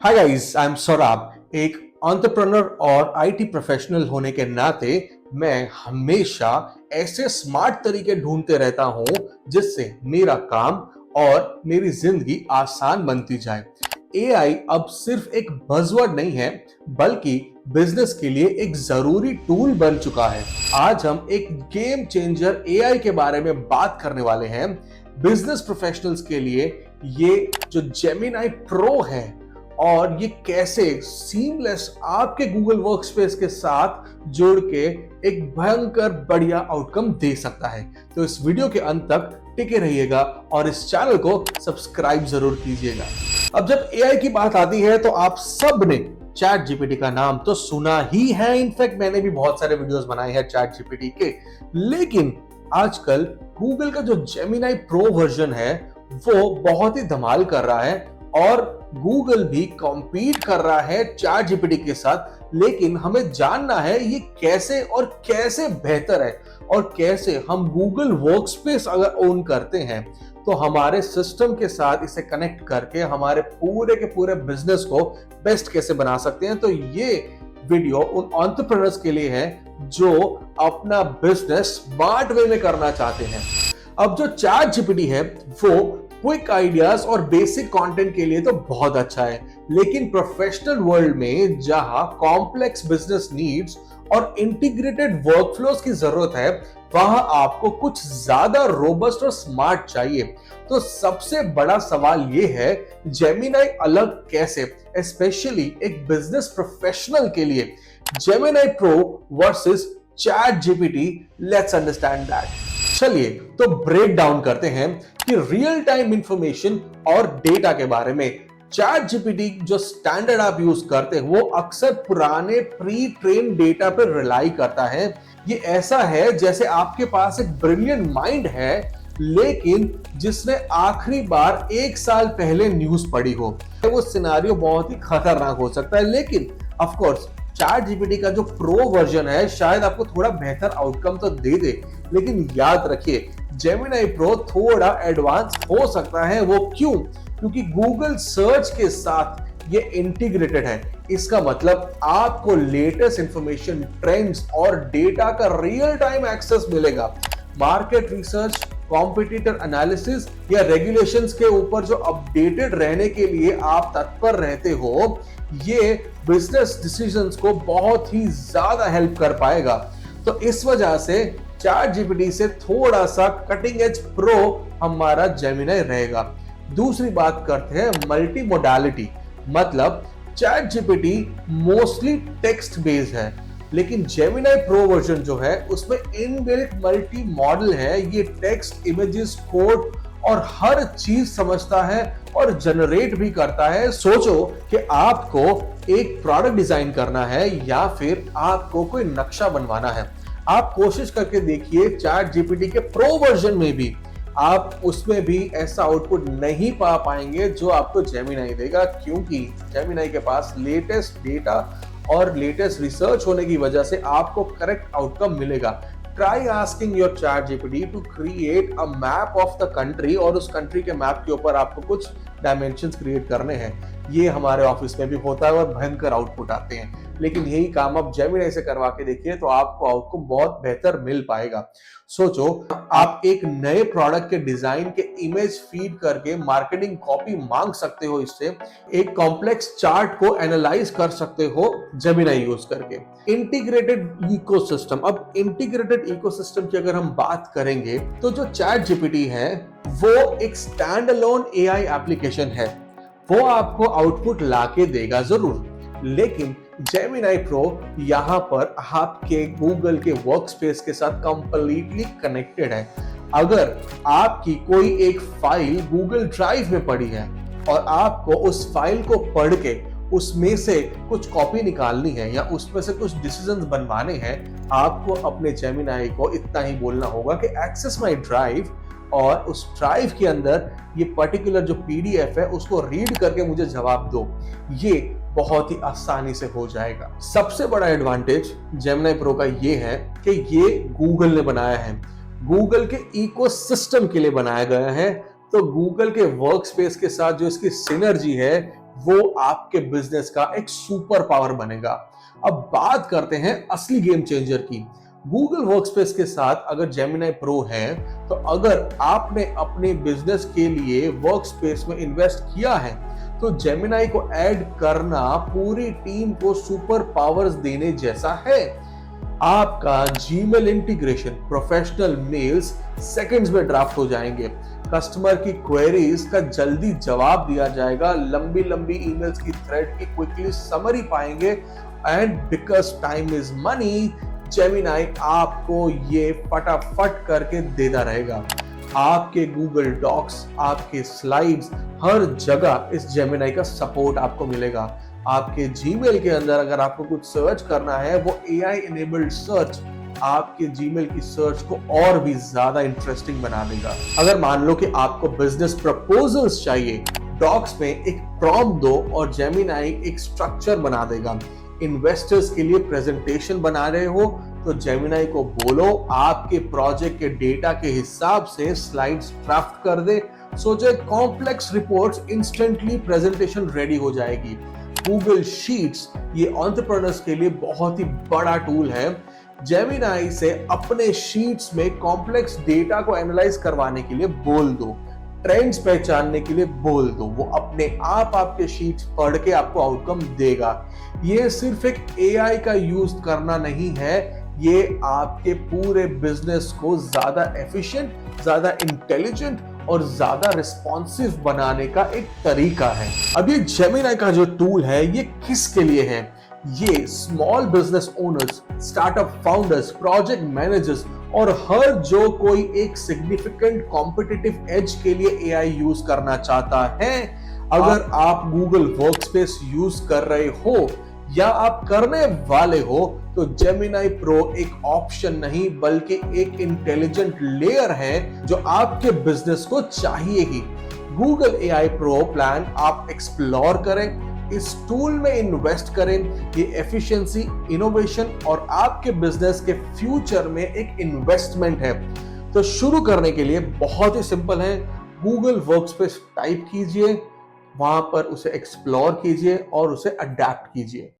Hi guys, I am Saurabh. एक entrepreneur और IT professional होने के नाते मैं हमेशा ऐसे स्मार्ट तरीके ढूंढते रहता हूं जिससे मेरा काम और मेरी जिंदगी आसान बनती जाए। एआई अब सिर्फ एक बज़वर्ड नहीं है, बल्कि बिजनेस के लिए एक जरूरी टूल बन चुका है। आज हम एक गेम चेंजर एआई के बारे में बात करने वाले हैं। बिजनेस प्रोफेशनल्स के लिए ये जो जेमिनाई प्रो है और ये कैसे सीमलेस आपके गूगल वर्कस्पेस के साथ जुड़ के एक भयंकर बढ़िया आउटकम दे सकता है। तो इस वीडियो के अंत तक टिके रहिएगा और इस चैनल को सब्सक्राइब जरूर कीजिएगा। अब जब एआई की बात आती है तो आप सब ने चैट जीपीटी का नाम तो सुना ही है। इनफैक्ट मैंने भी बहुत सारे वीडियोस बनाए हैं चैट जीपीटी के। लेकिन आजकल गूगल का जो जेमिनाई प्रो वर्जन है वो बहुत ही धमाल कर रहा है और गूगल भी कॉम्पीट कर रहा है चैट जीपीटी के साथ। लेकिन हमें जानना है ये कैसे बेहतर है और कैसे हम गूगल वर्कस्पेस अगर ओन करते हैं तो हमारे सिस्टम के साथ इसे कनेक्ट करके हमारे पूरे के पूरे बिजनेस को बेस्ट कैसे बना सकते हैं। तो ये वीडियो उन एंटरप्रेन्योर्स के लिए है जो अपना बिजनेस स्मार्ट वे में करना चाहते हैं। अब जो चैट जीपीटी है वो क्विक आइडियाज और बेसिक कंटेंट के लिए तो बहुत अच्छा है, लेकिन प्रोफेशनल वर्ल्ड में जहां कॉम्प्लेक्स बिजनेस नीड्स और इंटीग्रेटेड वर्कफ्लोज की जरूरत है, वहां आपको कुछ ज्यादा रोबस्ट और स्मार्ट चाहिए। तो सबसे बड़ा सवाल यह है, जेमिनाई अलग कैसे, स्पेशली एक बिजनेस प्रोफेशनल के लिए। Gemini pro versus chat GPT, let's understand that. चलिए तो ब्रेक डाउन करते हैं कि रियल टाइम इंफॉर्मेशन और डेटा के बारे में। चैट जीपीटी जो स्टैंडर्ड आप यूज करते हैं वो अक्सर पुराने प्री ट्रेन डेटा पर रिलाई करता है। ये ऐसा है जैसे आपके पास एक ब्रिलियंट माइंड है लेकिन जिसने आखिरी बार 1 साल पहले न्यूज पढ़ी हो। वो सिनेरियो बहुत ही खतरनाक हो सकता है। लेकिन ऑफ कोर्स चैट जीपीटी का जो प्रो वर्जन है शायद आपको थोड़ा बेहतर आउटकम तो दे दे, लेकिन याद रखिए जेमिनाई प्रो थोड़ा एडवांस हो सकता है। वो क्यों? क्योंकि गूगल सर्च के साथ ये इंटीग्रेटेड है। इसका मतलब आपको लेटेस्ट इंफॉर्मेशन, ट्रेंड्स और डेटा का रियल टाइम एक्सेस मिलेगा। मार्केट रिसर्च, कॉम्पिटिटर एनालिसिस या रेगुलेशंस के ऊपर जो अपडेटेड रहने के लिए आप तत्पर रहते हो, ये बिजनेस डिसीजंस को बहुत ही ज्यादा हेल्प कर पाएगा। तो इस वजह से चैट जीपीटी से थोड़ा सा कटिंग एज प्रो हमारा जेमिनाई रहेगा। दूसरी बात करते हैं मल्टी मोडालिटी, मतलब chat GPT mostly text based है, लेकिन जेमिनाई प्रो वर्जन जो है उसमें इनबिल्ट मल्टी मॉडल है। ये टेक्स्ट, इमेजेस, कोड और हर चीज समझता है और जनरेट भी करता है। सोचो कि आपको एक प्रोडक्ट डिजाइन करना है या फिर आपको कोई नक्शा बनवाना है, आप कोशिश करके देखिए चैट जीपीटी के प्रो वर्जन में भी आप उसमें भी ऐसा आउटपुट नहीं पा पाएंगे जो आपको जेमिनाई देगा, क्योंकि जेमिनाई के पास लेटेस्ट डेटा और लेटेस्ट रिसर्च होने की वजह से आपको करेक्ट आउटकम मिलेगा। Try asking your chat GPT to create a map of the country और उस कंट्री के मैप के ऊपर आपको कुछ डायमेंशंस क्रिएट करने हैं। ये हमारे ऑफिस में भी होता है और भयंकर आउटपुट आते हैं, लेकिन यही काम आप जेमिनाई से करवा के देखिए तो आपको आउटपुट बहुत बेहतर मिल पाएगा। सोचो आप एक नए प्रोडक्ट के डिजाइन के इमेज फीड करके मार्केटिंग कॉपी मांग सकते हो, इससे एक कॉम्प्लेक्स चार्ट को एनालाइज कर सकते हो जेमिनाई यूज करके। इंटीग्रेटेड इकोसिस्टम, अब इंटीग्रेटेड इकोसिस्टम की अगर हम बात करेंगे तो जो चैट जीपीटी है वो एक स्टैंड अलोन एआई एप्लीकेशन है। वो आपको आउटपुट लाके देगा जरूर, लेकिन जेमिनाई प्रो यहां पर आपके गूगल के वर्कस्पेस के साथ कंप्लीटली कनेक्टेड है। अगर आपकी कोई एक फाइल गूगल ड्राइव में पड़ी है और आपको उस फाइल को पढ़ के उसमें से कुछ कॉपी निकालनी है या उसमें से कुछ डिसीजंस बनवाने हैं, आपको अपने जेमिनाई को इतना ही बोलना होगा कि एक्सेस माय ड्राइव और उस ड्राइव के अंदर ये पर्टिकुलर जो पीडीएफ है उसको रीड करके मुझे जवाब दो। ये बहुत ही आसानी से हो जाएगा। सबसे बड़ा एडवांटेज जेमिनाई प्रो का ये है कि ये गूगल ने बनाया है, गूगल के इकोसिस्टम के लिए बनाया गया है। तो गूगल के वर्कस्पेस के साथ जो इसकी सिनर्जी है वो आपके बिजनेस का एक सुपर पावर बनेगा। अब बात करते हैं असली गेम चेंजर की। गूगल वर्कस्पेस के साथ अगर जेमिनी प्रो है, तो अगर आपने अपने बिजनेस के लिए वर्कस्पेस में इन्वेस्ट किया है, तो जेमिनी को ऐड करना पूरी टीम को सुपर पावर्स देने जैसा है। आपका Gmail integration, professional mails seconds में ड्राफ्ट हो जाएंगे, कस्टमर की क्वेरीज का जल्दी जवाब दिया जाएगा, लंबी लंबी ईमेल्स की थ्रेड की क्विकली समरी पाएंगे, and because time is money, Gemini आपको ये फटाफट करके देता रहेगा। आपके गूगल डॉक्स, आपके स्लाइड्स, हर जगह इस जेमिनी का सपोर्ट आपको मिलेगा। आपके जीमेल के अंदर अगर आपको कुछ सर्च करना है, वो एआई इनेबल्ड सर्च आपके जीमेल की सर्च को और भी ज्यादा इंटरेस्टिंग बना देगा। अगर मान लो कि आपको बिजनेस प्रपोजल्स चाहिए, डॉक्स में एक प्रॉम्प्ट दो और जेमिनी एक स्ट्रक्चर बना देगा। इन्वेस्टर्स के लिए प्रेजेंटेशन बना रहे हो, तो जेमिनी को बोलो आपके प्रोजेक्ट के डेटा के हिसाब से स्लाइड्स ड्राफ्ट कर दे। सोचे complex reports, instantly presentation ready हो जाएगी। गूगल शीट्स ये एंटरप्रेन्योर्स के लिए बहुत ही बड़ा टूल है। जेमिनी से अपने शीट्स में कॉम्प्लेक्स डेटा को एनालाइज करवाने के लिए बोल दो, ट्रेंड्स पहचानने के लिए बोल दो, वो अपने आप आपके शीट्स पढ़ के आपको आउटकम देगा। ये सिर्फ एक एआई का यूज करना नहीं है, ये आपके पूरे बिजनेस को ज्यादा एफिशिएंट, ज्यादा इंटेलिजेंट और ज्यादा रिस्पॉन्सिव बनाने का एक तरीका है। अब ये जेमिनी का जो टूल है, ये किसके लिए है? ये small business owners, startup founders, project managers और हर जो कोई एक सिग्निफिकेंट कॉम्पिटिटिव एज के लिए एआई यूज करना चाहता है। अगर आप गूगल वर्कस्पेस यूज कर रहे हो या आप करने वाले हो, तो जेमिनी प्रो एक ऑप्शन नहीं बल्कि एक इंटेलिजेंट लेयर है जो आपके बिजनेस को चाहिए ही। गूगल एआई प्रो प्लान आप एक्सप्लोर करें, इस टूल में इन्वेस्ट करें। ये एफिशिएंसी, इनोवेशन और आपके बिजनेस के फ्यूचर में एक इन्वेस्टमेंट है। तो शुरू करने के लिए बहुत ही सिंपल है, गूगल वर्कस्पेस टाइप कीजिए, वहां पर उसे एक्सप्लोर कीजिए और उसे अडैप्ट कीजिए।